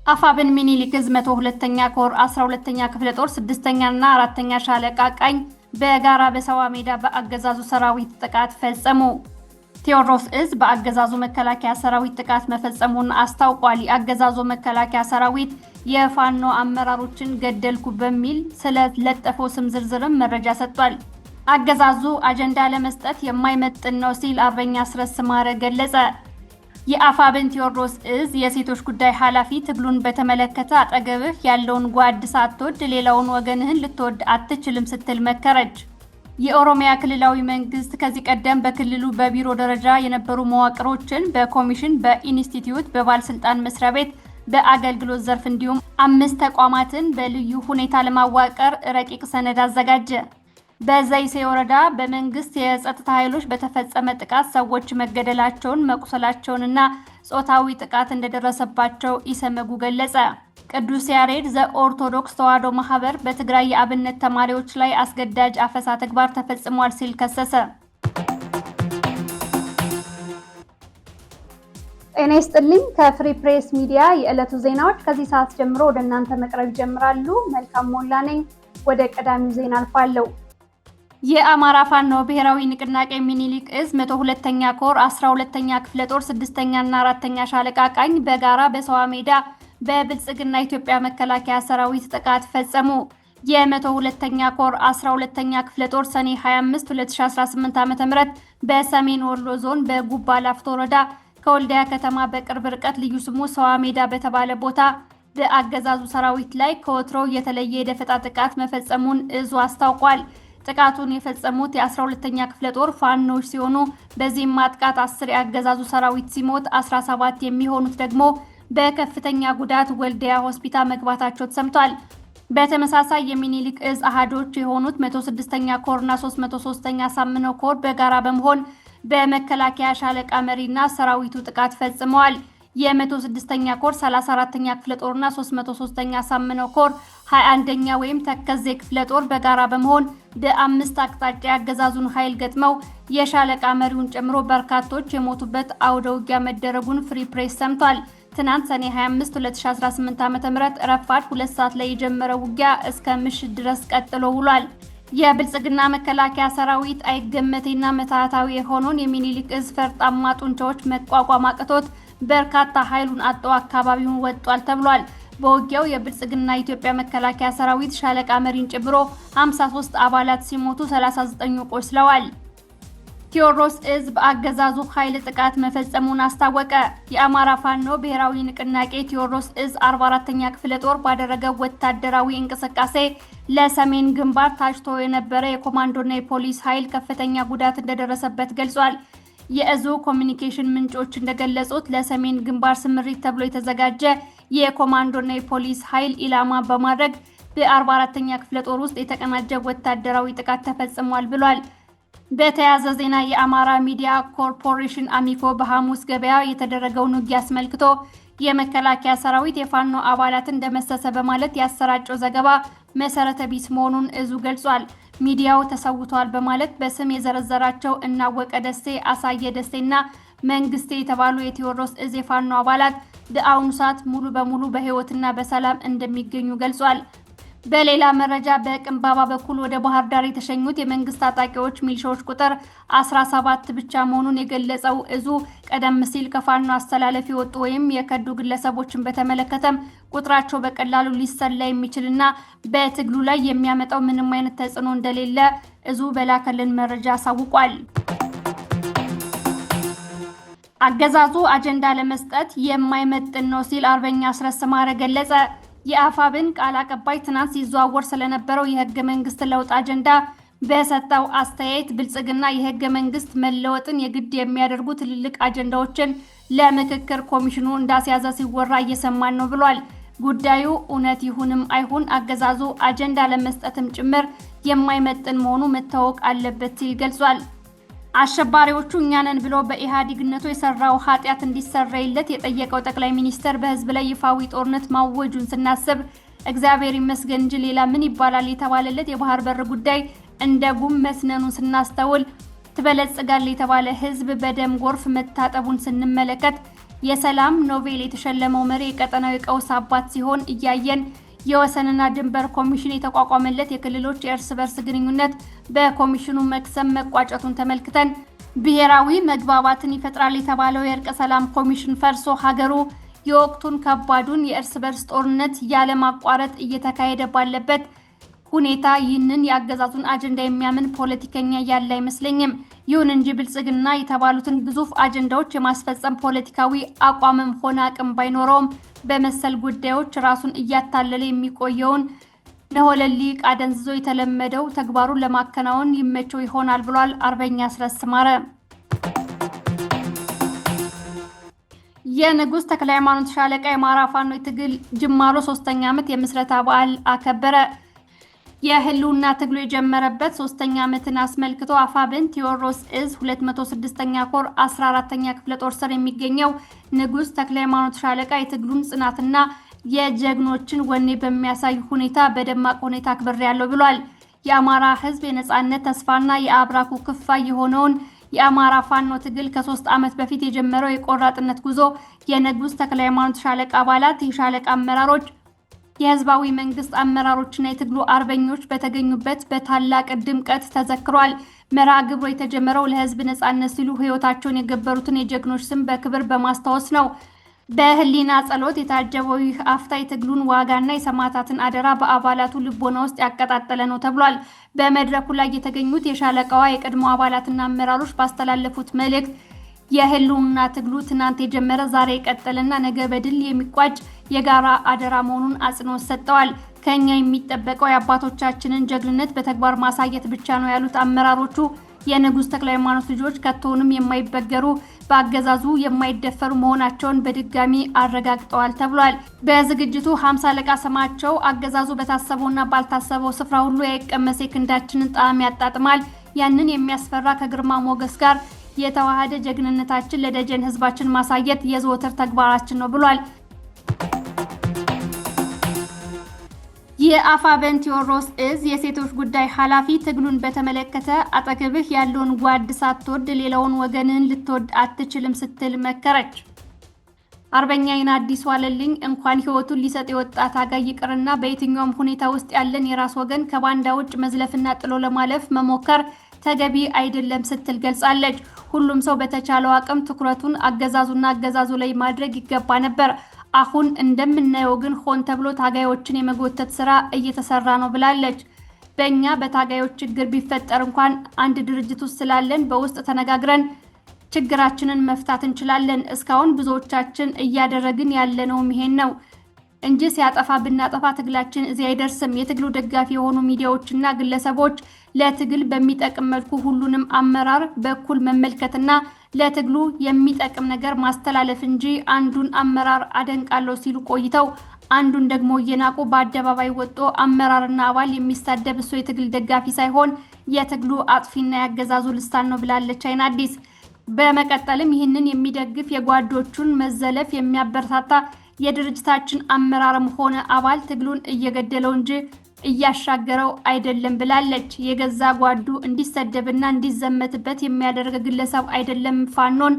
አፋብን ሚኒሊክ ዕዝ 102ኛ ኮር 12ኛ ክፍለ ጦር 6ኛ እና 4ኛ ሻለቃ ቃኝ በጋራ በሰዋ ሜዳ በአገዛዙ ሰራዊት ጥቃት ፈጸሙ። ቴዎድሮስ ዕዝ በአገዛዙ መከላከያ ሰራዊት ጥቃት መፈጸሙን አስታውቋል። የአገዛዙ መከላከያ ሰራዊት የፋኖ አመራሮችን ገደልኩ በሚል ስለለጠፈው ስም ዝርዝርም መረጃ ሰጥቷል። አገዛዙ አጀንዳ ለመስጠት የማይመጥን ነው ሲል አርበኛ አስረስ ማረ ገለጸ። የአፋብን ቴዎድሮስ ዕዝ የሴቶች ጉዳይ ኃላፊ ትግሉን በተመለከተ አጠገብህ ያለውን ጓድ ሳትወድ ሌላውን ወገንህን ልትወድ አትችልም ስትል መከረች። የኦሮሚያ ክልላዊ መንግስት ከዚህ ቀደም በክልሉ በቢሮ ደረጃ የነበሩ መዋቅሮችን በኮሚሽን፣ በኢንስቲትዩት፣ በባለስልጣን መስሪያ ቤት፣ በአገልግሎት ዘርፍ እንዲሁም 5 ተቋማትን በልዩ ሁኔታ ለማዋቀር ረቂቅ ሰነድ አዘጋጀ። በዘይሴ ወረዳ በመንግስት የጸጥታ ኃይሎች በተፈጸመ ጥቃት ሰዎች መገደላቸውን፣ መቁሰላቸውንና ጾታዊ ጥቃት እንደደረሰባቸው ኢሰመጉ ገለጸ። ቅዱስ ያሬድ ዘኦርቶዶክስ ተዋሕዶ ማህበር በትግራይ የአብነት ተማሪዎች ላይ አስገዳጅ አፈሳ ተግባር ተፈጽሟል ሲል ከሰሰ። ጤና ይስጥልኝ። ከፍሪ ፕሬስ ሚዲያ የዕለቱ ዜናዎች ከዚህ ሰዓት ጀምሮ ወደ እናንተ መቅረብ ይጀምራሉ። መልካም ሞላ ነኝ። ወደ ቀዳሚው ዜና አልፋለሁ። የአማራ ፋኖ ብሔራዊ ንቅናቄ ሚኒሊክ ዕዝ 102ኛ ኮር 12ኛ ክፍለ ጦር 6ኛ እና 4ኛ ሻለቃ ቃኝ በጋራ በሰዋ ሜዳ በብልጽግና ኢትዮጵያ መከላከያ ሰራዊት ጥቃት ፈጸሙ። የ102ኛ ኮር 12ኛ ክፍለ ጦር ሰኔ 25 2018 ዓ.ም በሰሜን ወሎ ዞን በጉባ ላፍቶ ወረዳ ከወልዲያ ከተማ በቅርብ ርቀት ልዩ ስሙ ሰዋ ሜዳ በተባለ ቦታ በአገዛዙ ሰራዊት ላይ ከወትሮ የተለየ የደፈጣ ጥቃት መፈጸሙን ዕዙ አስታውቋል። ጥቃቱን የፈጸሙት የ12ኛ ክፍለ ጦር ፋኖች ሲሆኑ በዚህም ማጥቃት 10 የአገዛዙ ሰራዊት ሲሞት 17 የሚሆኑት ደግሞ በከፍተኛ ጉዳት ወልዲያ ሆስፒታል መግባታቸው ተሰምቷል። በተመሳሳይ የሚኒሊክ ዕዝ አሃዶች የሆኑት 106ኛ ኮር እና 303ኛ ሳምነው ኮር በጋራ በመሆን በመከላከያ ሻለቃ መሪና ሰራዊቱ ጥቃት ፈጽመዋል። የ106ኛ ኮር 34ኛ ክፍለ ጦርና 303ኛ ሳምነው ኮር 21ኛ ወይም ተከዜ ክፍለ ጦር በጋራ በመሆን በ5 አቅጣጫ ያገዛዙን ኃይል ገጥመው የሻለቃ መሪውን ጨምሮ በርካቶች የሞቱበት አውደ ውጊያ መደረጉን ፍሪ ፕሬስ ሰምቷል። ትናንት ሰኔ 25 2018 ዓ.ም ረፋድ 2 ሰዓት ላይ የጀመረው ውጊያ እስከ ምሽት ድረስ ቀጥሎ ውሏል። የብልጽግና መከላከያ ሰራዊት አይገመቴና መታታዊ የሆነውን የሚኒሊክ ዕዝ ፈርጣማ ጡንቻዎች መቋቋም አቅቶት በርካታ ኃይሉን አጥቶ አካባቢውን ወጥቷል ተብሏል። በውጊያው የብልጽግና ኢትዮጵያ መከላከያ ሰራዊት ሻለቃ መሪን ጨምሮ 53 አባላት ሲሞቱ 39 ቆስለዋል። ቴዎድሮስ ዕዝ በአገዛዙ ኃይል ጥቃት መፈጸሙን አስታወቀ። የአማራ ፋኖ ብሔራዊ ንቅናቄ ቴዎድሮስ ዕዝ 44ኛ ክፍለ ጦር ባደረገው ወታደራዊ እንቅስቃሴ ለሰሜን ግንባር ታጭቶ የነበረ የኮማንዶና የፖሊስ ኃይል ከፍተኛ ጉዳት እንደደረሰበት ገልጿል። የዕዙ ኮሚኒኬሽን ምንጮች እንደገለጹት ለሰሜን ግንባር ስምሪት ተብሎ የተዘጋጀ የኮማንዶና የፖሊስ ኃይል ኢላማ በማድረግ በ44ኛ ክፍለ ጦር ውስጥ የተቀናጀ ወታደራዊ ጥቃት ተፈጽሟል ብሏል። በተያያዘ ዜና የአማራ ሚዲያ ኮርፖሬሽን አሚኮ በሐሙስ ገበያ የተደረገውን ውጊያ አስመልክቶ የመከላከያ ሰራዊት የፋኖ አባላትን እንደመሰሰ በማለት ያሰራጨው ዘገባ መሰረተ ቢስ መሆኑን ዕዙ ገልጿል። ሚዲያው ተሰውቷል በማለት በስም የዘረዘራቸው እናወቀ ደሴ፣ አሳየ ደሴና መንግስቴ የተባሉ የቴዎድሮስ ዕዝ የፋኖ አባላት በአሁኑ ሰዓት ሙሉ በሙሉ በህይወትና በሰላም እንደሚገኙ ገልጿል። በሌላ መረጃ በቅንባባ በኩል ወደ ባህር ዳር የተሸኙት የመንግስት ታጣቂዎች ሚሊሻዎች ቁጥር 17 ብቻ መሆኑን የገለጸው ዕዙ ቀደም ሲል ከፋኖ አስተላለፍ የወጡ ወይም የከዱ ግለሰቦችን በተመለከተም ቁጥራቸው በቀላሉ ሊሰላ የሚችልና በትግሉ ላይ የሚያመጣው ምንም አይነት ተጽዕኖ እንደሌለ ዕዙ በላከልን መረጃ አሳውቋል። አገዛዙ አጀንዳ ለመስጠት የማይመጥን ነው ሲል አርበኛ አስረስ ማረ ገለጸ። የአፋብን ቃል አቀባይ ትናንት ሲዘዋወር ስለነበረው የህገ መንግስት ለውጥ አጀንዳ በሰጠው አስተያየት ብልጽግና የህገ መንግስት መለወጥን የግድ የሚያደርጉ ትልልቅ አጀንዳዎችን ለምክክር ኮሚሽኑ እንዳስያዘ ሲወራ እየሰማን ነው ብሏል። ጉዳዩ እውነት ይሁንም አይሁን አገዛዙ አጀንዳ ለመስጠትም ጭምር የማይመጥን መሆኑ መታወቅ አለበት ሲል ገልጿል። አሸባሪዎቹ እኛንን ብሎ በኢሃዲግነቱ የሰራው ኃጢያት እንዲሰረይለት የጠየቀው ጠቅላይ ሚኒስትር በህዝብ ላይ ይፋዊ ጦርነት ማወጁን ስናስብ እግዚአብሔር ይመስገን እንጂ ሌላ ምን ይባላል የተባለለት የባህር በር ጉዳይ እንደ ጉም መስነኑን ስናስተውል ትበለጽጋል የተባለ ህዝብ በደም ጎርፍ መታጠቡን ስንመለከት የሰላም ኖቤል የተሸለመው መሪ የቀጠናዊ ቀውስ አባት ሲሆን እያየን የወሰንና ድንበር ኮሚሽን የተቋቋመለት የክልሎች የእርስ በርስ ግንኙነት በኮሚሽኑ መክሰም መቋጨቱን ተመልክተን ብሔራዊ መግባባትን ይፈጥራል የተባለው የእርቀ ሰላም ኮሚሽን ፈርሶ ሀገሩ የወቅቱን ከባዱን የእርስ በርስ ጦርነት ያለማቋረጥ እየተካሄደ ባለበት ሁኔታ ይህንን ያገዛዙን አጀንዳ የሚያምን ፖለቲከኛ ያለ አይመስለኝም። ይሁን እንጂ ብልጽግና የተባሉትን ግዙፍ አጀንዳዎች የማስፈጸም ፖለቲካዊ አቋምም ሆነ አቅም ባይኖረውም በመሰል ጉዳዮች ራሱን እያታለለ የሚቆየውን ነሆለሊ ቃደንዝዞ የተለመደው ተግባሩን ለማከናወን ይመቸው ይሆናል ብሏል አርበኛ አስረስ ማረ። የንጉስ ተክለ ሃይማኖት ሻለቃ የአማራ ፋኖ የትግል ጅማሮ 3ኛ ዓመት የምስረታ በዓል አከበረ። የህልውና ትግሉ የጀመረበት 3ኛ ዓመትን አስመልክቶ አፋብን ቴዎድሮስ እዝ 206ኛ ኮር 14ኛ ክፍለ ጦር ስር የሚገኘው ንጉስ ተክለ ሃይማኖት ሻለቃ የትግሉን ጽናትና የጀግኖችን ወኔ በሚያሳይ ሁኔታ በደማቅ ሁኔታ አክብሬያለሁ ብሏል። የአማራ ህዝብ የነጻነት ተስፋና የአብራኩ ክፋይ የሆነውን የአማራ ፋኖ ትግል ከ3 ዓመት በፊት የጀመረው የቆራጥነት ጉዞ የንጉስ ተክለ ሃይማኖት ሻለቃ አባላት፣ የሻለቃ አመራሮች፣ የህዝባዊ መንግስት አመራሮችና የትግሉ አርበኞች በተገኙበት በታላቅ ድምቀት ተዘክሯል። መርሃ ግብሩ የተጀመረው ለህዝብ ነጻነት ሲሉ ህይወታቸውን የገበሩትን የጀግኖች ስም በክብር በማስታወስ ነው። በህሊና ጸሎት የታጀበው ይህ አፍታ የትግሉን ዋጋና የሰማዕታትን አደራ በአባላቱ ልቦና ውስጥ ያቀጣጠለ ነው ተብሏል። በመድረኩ ላይ የተገኙት የሻለቃዋ የቀድሞ አባላትና አመራሮች ባስተላለፉት መልእክት የህልውና ትግሉ ትናንት የጀመረ ዛሬ የቀጠለና ነገ በድል የሚቋጭ የጋራ አደራ መሆኑን አጽንኦት ሰጥተዋል። ከኛ የሚጠበቀው የአባቶቻችንን ጀግንነት በተግባር ማሳየት ብቻ ነው ያሉት አመራሮቹ የንጉስ ተክለ ሃይማኖት ልጆች ከቶንም የማይበገሩ በአገዛዙ የማይደፈሩ መሆናቸውን በድጋሚ አረጋግጠዋል ተብሏል። በዝግጅቱ 50 አለቃ ስማቸው አገዛዙ በታሰበውና ባልታሰበው ስፍራ ሁሉ የቀመሰ ክንዳችንን ጣዕም ያጣጥማል፣ ያንን የሚያስፈራ ከግርማ ሞገስ ጋር የተዋሃደ ጀግንነታችን ለደጀን ህዝባችን ማሳየት የዘወትር ተግባራችን ነው ብሏል። የአፋብን ቴዎድሮስ እዝ የሴቶች ጉዳይ ኃላፊ ትግሉን በተመለከተ አጠገብህ ያለውን ጓድ ሳትወድ ሌላውን ወገንን ልትወድ አትችልም ስትል መከረች። አርበኛ አዲስ ዋለልኝ እንኳን ህይወቱን ሊሰጥ የወጣ ታጋይ ይቅርና በየትኛውም ሁኔታ ውስጥ ያለን የራስ ወገን ከባንዳ ውጭ መዝለፍና ጥሎ ለማለፍ መሞከር ተገቢ አይደለም ስትል ገልጻለች። ሁሉም ሰው በተቻለው አቅም ትኩረቱን አገዛዙ ላይ ማድረግ ይገባ ነበር። አሁን እንደምናየው ግን ሆን ተብሎ ታጋዮችን የመጎተት ስራ እየተሰራ ነው ብላለች። በእኛ በታጋዮች ችግር ቢፈጠር እንኳን አንድ ድርጅት ውስጥ ስላለን በውስጥ ተነጋግረን ችግራችንን መፍታት እንችላለን። እስካሁን ብዙዎቻችን እያደረግን ያለነውም ይሄን ነው እንጂ ሲያጠፋ ብናጠፋ ትግላችን እዚህ አይደርስም። የትግሉ ደጋፊ የሆኑ ሚዲያዎችና ግለሰቦች ለትግል በሚጠቅም መልኩ ሁሉንም አመራር በኩል መመልከትና ለትግሉ የሚጠቅም ነገር ማስተላለፍ እንጂ አንዱን አመራር አደንቃለሁ ሲሉ ቆይተው አንዱን ደግሞ እየናቁ በአደባባይ ወጥቶ አመራርና አባል የሚሳደብ እሱ የትግል ደጋፊ ሳይሆን የትግሉ አጥፊና ያገዛዙ ልሳን ነው ብላለች አዲስ። በመቀጠልም ይህንን የሚደግፍ የጓዶቹን መዘለፍ የሚያበረታታ የድርጅታችን አመራርም ሆነ አባል ትግሉን እየገደለው እንጂ እያሻገረው አይደለም ብላለች። የገዛ ጓዱ እንዲሰደብና እንዲዘመትበት የሚያደርግ ግለሰብ አይደለም። ፋኖን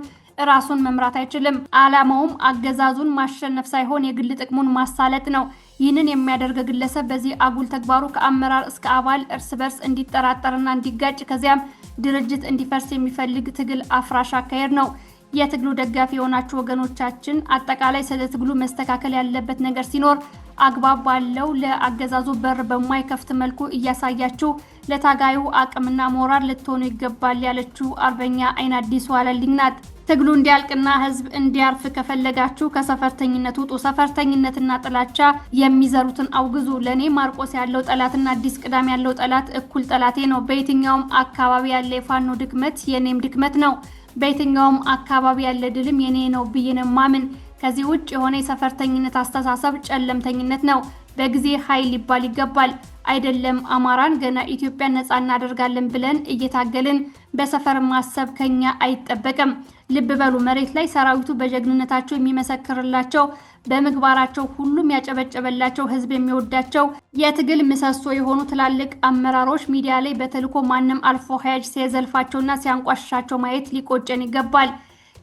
ራሱን መምራት አይችልም። ዓላማውም አገዛዙን ማሸነፍ ሳይሆን የግል ጥቅሙን ማሳለጥ ነው። ይህንን የሚያደርግ ግለሰብ በዚህ አጉል ተግባሩ ከአመራር እስከ አባል እርስ በርስ እንዲጠራጠርና እንዲጋጭ ከዚያም ድርጅት እንዲፈርስ የሚፈልግ ትግል አፍራሽ አካሄድ ነው። የትግሉ ደጋፊ የሆናችሁ ወገኖቻችን አጠቃላይ ስለ ትግሉ መስተካከል ያለበት ነገር ሲኖር አግባብ ባለው ለአገዛዙ በር በማይከፍት መልኩ እያሳያችሁ ለታጋዩ አቅምና ሞራል ልትሆኑ ይገባል ያለችው አርበኛ አዲስ ዋለልኝ ናት። ትግሉ እንዲያልቅና ህዝብ እንዲያርፍ ከፈለጋችሁ ከሰፈርተኝነት ውጡ። ሰፈርተኝነትና ጥላቻ የሚዘሩትን አውግዙ። ለኔ ማርቆስ ያለው ጠላትና አዲስ ቅዳም ያለው ጠላት እኩል ጠላቴ ነው። በየትኛውም አካባቢ ያለ የፋኖ ድክመት የኔም ድክመት ነው። በየትኛውም አካባቢ ያለ ድልም የኔ ነው ብዬ ነው ማምን። ከዚህ ውጭ የሆነ የሰፈርተኝነት አስተሳሰብ ጨለምተኝነት ነው። በጊዜ ኃይል ሊባል ይገባል። አይደለም አማራን ገና ኢትዮጵያን ነፃ እናደርጋለን ብለን እየታገልን በሰፈር ማሰብ ከኛ አይጠበቅም። ልብ በሉ፣ መሬት ላይ ሰራዊቱ በጀግንነታቸው የሚመሰክርላቸው፣ በምግባራቸው ሁሉም ያጨበጨበላቸው፣ ህዝብ የሚወዳቸው የትግል ምሰሶ የሆኑ ትላልቅ አመራሮች ሚዲያ ላይ በተልኮ ማንም አልፎ ሀያጅ ሲዘልፋቸውና ሲያንቋሽሻቸው ማየት ሊቆጨን ይገባል።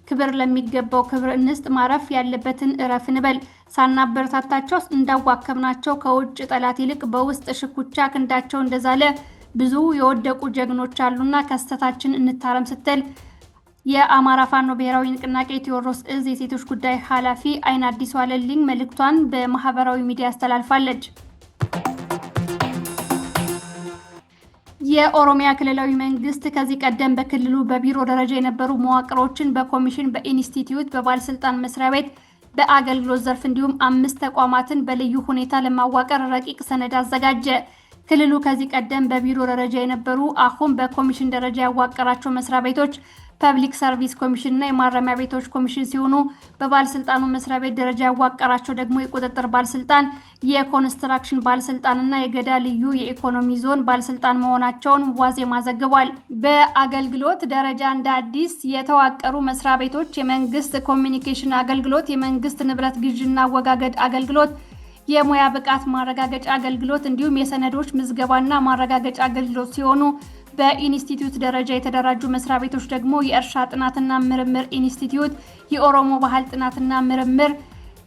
ክብር ለሚገባው ክብር እንስጥ፣ ማረፍ ያለበትን እረፍ እንበል። ሳናበረታታቸው እንዳዋከብናቸው ከውጭ ጠላት ይልቅ በውስጥ ሽኩቻ ክንዳቸው እንደዛለ ብዙ የወደቁ ጀግኖች አሉና ከስተታችን እንታረም ስትል የአማራ ፋኖ ብሔራዊ ንቅናቄ ቴዎድሮስ እዝ የሴቶች ጉዳይ ኃላፊ አይን አዲስ ዋለልኝ መልእክቷን በማህበራዊ ሚዲያ አስተላልፋለች። የኦሮሚያ ክልላዊ መንግስት ከዚህ ቀደም በክልሉ በቢሮ ደረጃ የነበሩ መዋቅሮችን በኮሚሽን፣ በኢንስቲትዩት፣ በባለስልጣን መስሪያ ቤት፣ በአገልግሎት ዘርፍ እንዲሁም 5 ተቋማትን በልዩ ሁኔታ ለማዋቀር ረቂቅ ሰነድ አዘጋጀ። ክልሉ ከዚህ ቀደም በቢሮ ደረጃ የነበሩ አሁን በኮሚሽን ደረጃ ያዋቀራቸው መስሪያ ቤቶች ፐብሊክ ሰርቪስ ኮሚሽን እና የማረሚያ ቤቶች ኮሚሽን ሲሆኑ በባለስልጣኑ መስሪያ ቤት ደረጃ ያዋቀራቸው ደግሞ የቁጥጥር ባለስልጣን፣ የኮንስትራክሽን ባለስልጣን እና የገዳ ልዩ የኢኮኖሚ ዞን ባለስልጣን መሆናቸውን ዋዜማ ዘግቧል። በአገልግሎት ደረጃ እንደ አዲስ የተዋቀሩ መስሪያ ቤቶች የመንግስት ኮሚኒኬሽን አገልግሎት፣ የመንግስት ንብረት ግዥና አወጋገድ አገልግሎት፣ የሙያ ብቃት ማረጋገጫ አገልግሎት እንዲሁም የሰነዶች ምዝገባና ማረጋገጫ አገልግሎት ሲሆኑ በኢንስቲትዩት ደረጃ የተደራጁ መስሪያ ቤቶች ደግሞ የእርሻ ጥናትና ምርምር ኢንስቲትዩት፣ የኦሮሞ ባህል ጥናትና ምርምር፣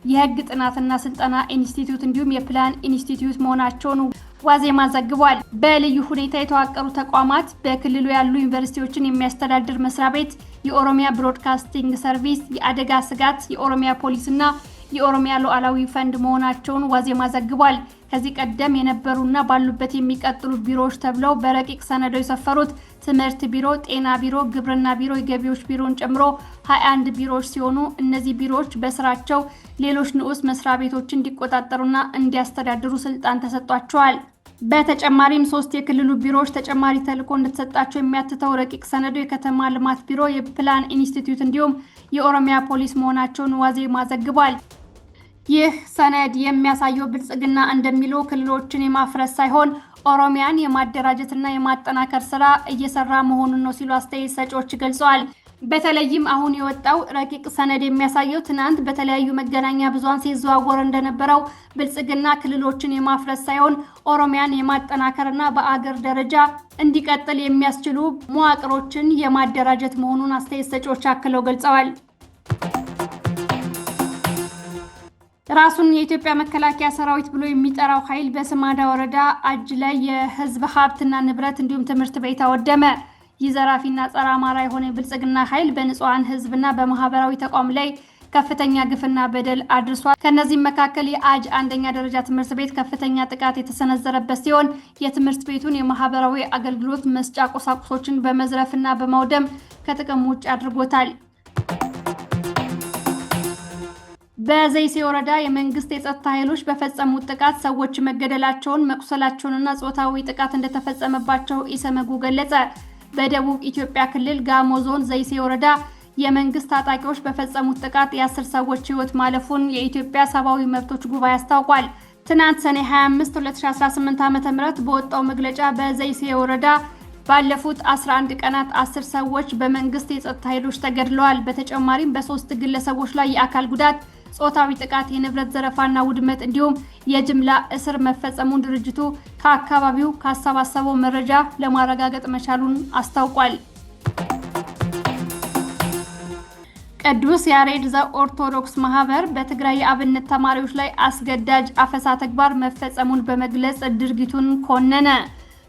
የህግ ጥናትና ስልጠና ኢንስቲትዩት እንዲሁም የፕላን ኢንስቲትዩት መሆናቸውን ዋዜማ ዘግቧል። በልዩ ሁኔታ የተዋቀሩ ተቋማት በክልሉ ያሉ ዩኒቨርሲቲዎችን የሚያስተዳድር መስሪያ ቤት፣ የኦሮሚያ ብሮድካስቲንግ ሰርቪስ፣ የአደጋ ስጋት፣ የኦሮሚያ ፖሊስና የኦሮሚያ ሉዓላዊ ፈንድ መሆናቸውን ዋዜማ ዘግቧል። ከዚህ ቀደም የነበሩና ባሉበት የሚቀጥሉ ቢሮዎች ተብለው በረቂቅ ሰነዱ የሰፈሩት ትምህርት ቢሮ፣ ጤና ቢሮ፣ ግብርና ቢሮ፣ የገቢዎች ቢሮን ጨምሮ 21 ቢሮዎች ሲሆኑ እነዚህ ቢሮዎች በስራቸው ሌሎች ንዑስ መስሪያ ቤቶችን እንዲቆጣጠሩና እንዲያስተዳድሩ ስልጣን ተሰጥቷቸዋል። በተጨማሪም 3 የክልሉ ቢሮዎች ተጨማሪ ተልዕኮ እንደተሰጣቸው የሚያትተው ረቂቅ ሰነዱ የከተማ ልማት ቢሮ፣ የፕላን ኢንስቲትዩት እንዲሁም የኦሮሚያ ፖሊስ መሆናቸውን ዋዜማ ዘግቧል። ይህ ሰነድ የሚያሳየው ብልጽግና እንደሚለው ክልሎችን የማፍረስ ሳይሆን ኦሮሚያን የማደራጀትና የማጠናከር ስራ እየሰራ መሆኑን ነው ሲሉ አስተያየት ሰጪዎች ገልጸዋል። በተለይም አሁን የወጣው ረቂቅ ሰነድ የሚያሳየው ትናንት በተለያዩ መገናኛ ብዙሃን ሲዘዋወር እንደነበረው ብልጽግና ክልሎችን የማፍረስ ሳይሆን ኦሮሚያን የማጠናከርና በአገር ደረጃ እንዲቀጥል የሚያስችሉ መዋቅሮችን የማደራጀት መሆኑን አስተያየት ሰጪዎች አክለው ገልጸዋል። ራሱን የኢትዮጵያ መከላከያ ሰራዊት ብሎ የሚጠራው ኃይል በስማዳ ወረዳ አጅ ላይ የህዝብ ሀብትና ንብረት እንዲሁም ትምህርት ቤት አወደመ። ይህ ዘራፊና ጸረ አማራ የሆነ የብልጽግና ኃይል በንጹሃን ህዝብና በማህበራዊ ተቋም ላይ ከፍተኛ ግፍና በደል አድርሷል። ከነዚህም መካከል የአጅ አንደኛ ደረጃ ትምህርት ቤት ከፍተኛ ጥቃት የተሰነዘረበት ሲሆን የትምህርት ቤቱን የማህበራዊ አገልግሎት መስጫ ቁሳቁሶችን በመዝረፍና በማውደም ከጥቅም ውጭ አድርጎታል። በዘይሴ ወረዳ የመንግስት የጸጥታ ኃይሎች በፈጸሙት ጥቃት ሰዎች መገደላቸውን፣ መቁሰላቸውንና ጾታዊ ጥቃት እንደተፈጸመባቸው ኢሰመጉ ገለጸ። በደቡብ ኢትዮጵያ ክልል ጋሞ ዞን ዘይሴ ወረዳ የመንግስት ታጣቂዎች በፈጸሙት ጥቃት የ10 ሰዎች ህይወት ማለፉን የኢትዮጵያ ሰብአዊ መብቶች ጉባኤ አስታውቋል። ትናንት ሰኔ 25 2018 ዓ.ም በወጣው መግለጫ በዘይሴ ወረዳ ባለፉት 11 ቀናት 10 ሰዎች በመንግስት የጸጥታ ኃይሎች ተገድለዋል። በተጨማሪም በ3 ግለሰቦች ላይ የአካል ጉዳት፣ ጾታዊ ጥቃት፣ የንብረት ዘረፋና ውድመት እንዲሁም የጅምላ እስር መፈጸሙን ድርጅቱ ከአካባቢው ካሰባሰበው መረጃ ለማረጋገጥ መቻሉን አስታውቋል። ቅዱስ ያሬድ ዘኦርቶዶክስ ማህበር በትግራይ የአብነት ተማሪዎች ላይ አስገዳጅ አፈሳ ተግባር መፈጸሙን በመግለጽ ድርጊቱን ኮነነ።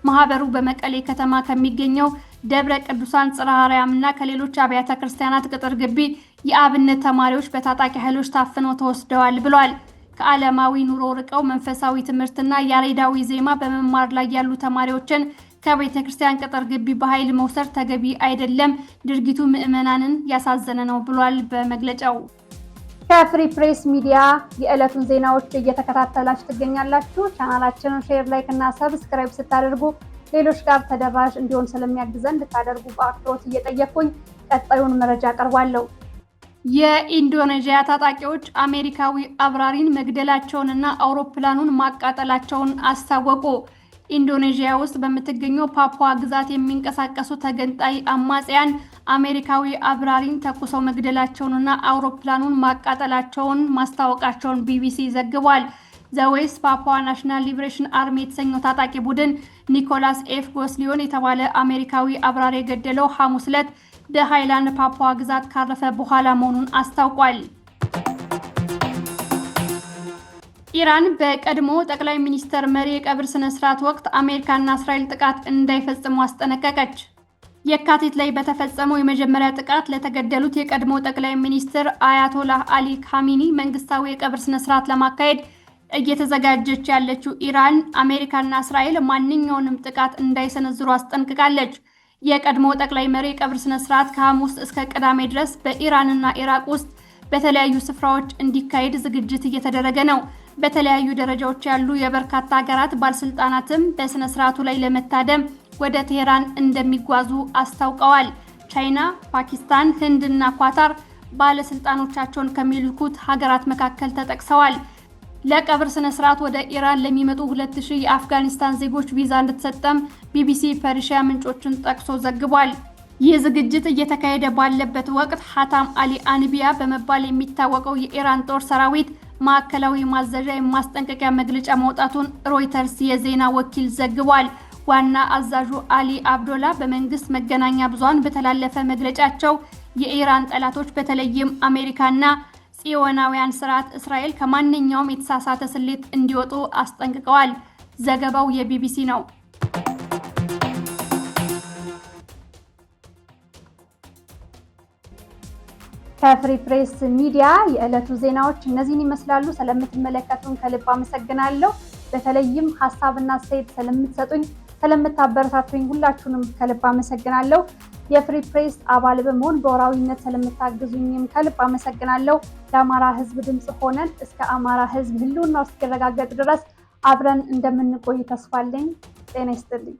ማህበሩ በመቀሌ ከተማ ከሚገኘው ደብረ ቅዱሳን ጽርሐ አርያምና ከሌሎች አብያተ ክርስቲያናት ቅጥር ግቢ የአብነት ተማሪዎች በታጣቂ ኃይሎች ታፍነው ተወስደዋል ብሏል። ከዓለማዊ ኑሮ ርቀው መንፈሳዊ ትምህርትና ያሬዳዊ ዜማ በመማር ላይ ያሉ ተማሪዎችን ከቤተ ክርስቲያን ቅጥር ግቢ በኃይል መውሰድ ተገቢ አይደለም፣ ድርጊቱ ምዕመናንን ያሳዘነ ነው ብሏል በመግለጫው። ከፍሪ ፕሬስ ሚዲያ የዕለቱን ዜናዎች እየተከታተላችሁ ትገኛላችሁ። ቻናላችንን ሼር፣ ላይክ እና ሰብስክራይብ ስታደርጉ ሌሎች ጋር ተደራሽ እንዲሆን ስለሚያግዘን እንድታደርጉ በአክብሮት እየጠየቅኩኝ ቀጣዩን መረጃ አቀርባለሁ። የኢንዶኔዥያ ታጣቂዎች አሜሪካዊ አብራሪን መግደላቸውንና አውሮፕላኑን ማቃጠላቸውን አስታወቁ። ኢንዶኔዥያ ውስጥ በምትገኘው ፓፑዋ ግዛት የሚንቀሳቀሱ ተገንጣይ አማጽያን አሜሪካዊ አብራሪን ተኩሰው መግደላቸውንና አውሮፕላኑን ማቃጠላቸውን ማስታወቃቸውን ቢቢሲ ዘግቧል። ዘዌስ ፓፑዋ ናሽናል ሊብሬሽን አርሚ የተሰኘው ታጣቂ ቡድን ኒኮላስ ኤፍ ጎስሊዮን የተባለ አሜሪካዊ አብራሪ የገደለው ሐሙስ ዕለት በሃይላንድ ፓፑዋ ግዛት ካረፈ በኋላ መሆኑን አስታውቋል። ኢራን በቀድሞ ጠቅላይ ሚኒስትር መሪ የቀብር ስነ ስርዓት ወቅት አሜሪካና እስራኤል ጥቃት እንዳይፈጽሙ አስጠነቀቀች። የካቲት ላይ በተፈጸመው የመጀመሪያ ጥቃት ለተገደሉት የቀድሞ ጠቅላይ ሚኒስትር አያቶላህ አሊ ካሚኒ መንግስታዊ የቀብር ስነ ስርዓት ለማካሄድ እየተዘጋጀች ያለችው ኢራን አሜሪካና እስራኤል ማንኛውንም ጥቃት እንዳይሰነዝሩ አስጠንቅቃለች። የቀድሞ ጠቅላይ መሪ የቀብር ስነ ስርዓት ከሐሙስ እስከ ቅዳሜ ድረስ በኢራንና ኢራቅ ውስጥ በተለያዩ ስፍራዎች እንዲካሄድ ዝግጅት እየተደረገ ነው። በተለያዩ ደረጃዎች ያሉ የበርካታ ሀገራት ባለስልጣናትም በስነ ስርዓቱ ላይ ለመታደም ወደ ቴህራን እንደሚጓዙ አስታውቀዋል። ቻይና፣ ፓኪስታን፣ ህንድና ኳታር ባለስልጣኖቻቸውን ከሚልኩት ሀገራት መካከል ተጠቅሰዋል። ለቀብር ስነ ስርዓት ወደ ኢራን ለሚመጡ 2000 የአፍጋኒስታን ዜጎች ቪዛ እንድትሰጠም ቢቢሲ ፐርሺያ ምንጮችን ጠቅሶ ዘግቧል። ይህ ዝግጅት እየተካሄደ ባለበት ወቅት ሀታም አሊ አንቢያ በመባል የሚታወቀው የኢራን ጦር ሰራዊት ማዕከላዊ ማዘዣ የማስጠንቀቂያ መግለጫ ማውጣቱን ሮይተርስ የዜና ወኪል ዘግቧል። ዋና አዛዡ አሊ አብዶላ በመንግስት መገናኛ ብዙሃን በተላለፈ መግለጫቸው የኢራን ጠላቶች በተለይም አሜሪካና ጽዮናውያን ስርዓት እስራኤል ከማንኛውም የተሳሳተ ስሌት እንዲወጡ አስጠንቅቀዋል። ዘገባው የቢቢሲ ነው። ከፍሪ ፕሬስ ሚዲያ የዕለቱ ዜናዎች እነዚህን ይመስላሉ። ስለምትመለከቱን ከልብ አመሰግናለሁ። በተለይም ሀሳብና አስተያየት ስለምትሰጡኝ፣ ስለምታበረታቱኝ ሁላችሁንም ከልብ አመሰግናለሁ። የፍሪ ፕሬስ አባል በመሆን በወራዊነት ስለምታግዙኝም ከልብ አመሰግናለሁ። ለአማራ ሕዝብ ድምጽ ሆነን እስከ አማራ ሕዝብ ህልውናው እስኪረጋገጥ ድረስ አብረን እንደምንቆይ ተስፋ አለኝ። ጤና ይስጥልኝ።